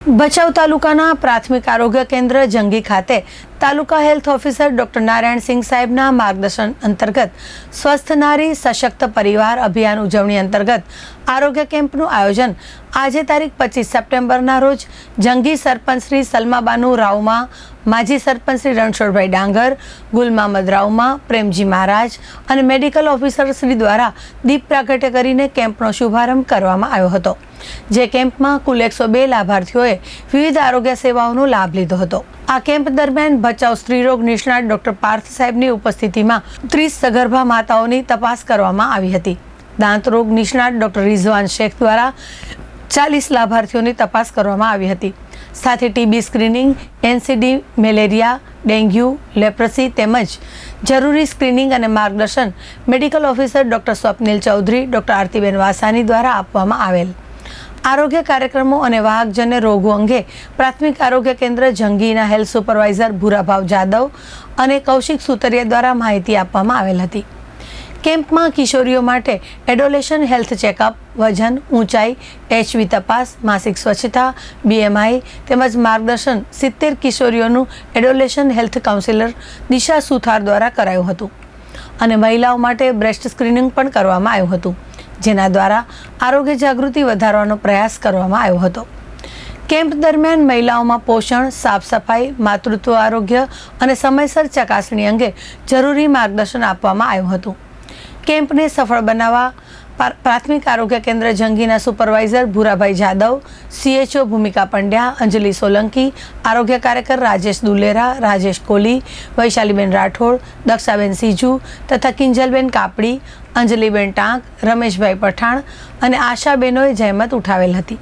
ભચાઉ તાલુકાના પ્રાથમિક આરોગ્ય કેન્દ્ર જંગી ખાતે તાલુકા હેલ્થ ઓફિસર ડોક્ટર નારાયણસિંહ સાહેબના માર્ગદર્શન અંતર્ગત સ્વસ્થ નારી સશક્ત પરિવાર અભિયાન ઉજવણી અંતર્ગત આરોગ્ય કેમ્પનું આયોજન આજે તારીખ 25 સપ્ટેમ્બરના રોજ જંગી સરપંચ શ્રી સલમાબાનુ રાવમા, માજી સરપંચ શ્રી રણછોડભાઈ ડાંગર, ગુલ મહમદ રાવમા, પ્રેમજી મહારાજ અને મેડિકલ ઓફિસર શ્રી દ્વારા દીપ પ્રાગટ્ય કરીને કેમ્પનો શુભારંભ કરવામાં આવ્યો હતો। જે કેમ્પમાં કુલ 102 લાભાર્થીઓએ વિવિધ આરોગ્ય સેવાઓનો લાભ લીધો હતો। આ કેમ્પ દરમિયાન ભચાઉ સ્ત્રીરોગ નિષ્ણાત ડોક્ટર પાર્થ સાહેબની ઉપસ્થિતિમાં 30 સગર્ભા માતાઓની તપાસ કરવામાં આવી હતી। દાંત રોગ નિષ્ણાત ડોક્ટર રિઝવાન શેખ દ્વારા 40 લાભાર્થીઓની તપાસ કરવામાં આવી હતી। સાથે TB screening, NCD, malaria, dengue, leprosy તેમજ જરૂરી સ્ક્રીનિંગ અને માર્ગદર્શન medical officer doctor Swapnil Chaudhari, doctor Aartiben Vasani દ્વારા આપવામાં આવેલ। આરોગ્ય કાર્યક્રમો અને વાહકજન્ય રોગો અંગે પ્રાથમિક આરોગ્ય કેન્દ્ર જંગીના હેલ્થ સુપરવાઇઝર ભૂરાભાવ જાદવ અને કૌશિક સુતરિયા દ્વારા માહિતી આપવામાં આવેલ હતી। કેમ્પમાં કિશોરીઓ માટે એડોલેશન હેલ્થ ચેકઅપ, વજન, ઊંચાઈ, HB તપાસ, માસિક સ્વચ્છતા, BMI તેમજ માર્ગદર્શન 70 કિશોરીઓનું એડોલેશન હેલ્થ કાઉન્સિલર દિશા સુથાર દ્વારા કરાયું હતું અને મહિલાઓ માટે બ્રેસ્ટ સ્ક્રીનિંગ પણ કરવામાં આવ્યું હતું, જેના દ્વારા આરોગ્ય જાગૃતિ વધારવાનો પ્રયાસ કરવામાં આવ્યો હતો। કેમ્પ દરમિયાન મહિલાઓમાં પોષણ, સાફ સફાઈ, માતૃત્વ આરોગ્ય અને સમયસર ચકાસણી અંગે જરૂરી માર્ગદર્શન આપવામાં આવ્યું હતું। કેમ્પને સફળ બનાવવા પ્રાથમિક આરોગ્ય કેન્દ્ર જંગીના સુપરવાઇઝર ભૂરાભાઈ જાદવ, CHO ભૂમિકા પંડ્યા, અંજલિ સોલંકી, આરોગ્ય કાર્યકર રાજેશ દુલેરા, રાજેશ કોલી, વૈશાલીબેન રાઠોડ, દક્ષાબેન સીજુ તથા કિંજલબેન કાપડી, અંજલિબેન ટાંક, રમેશભાઈ પઠાણ અને આશાબેનોએ જહેમત ઉઠાવેલ હતી।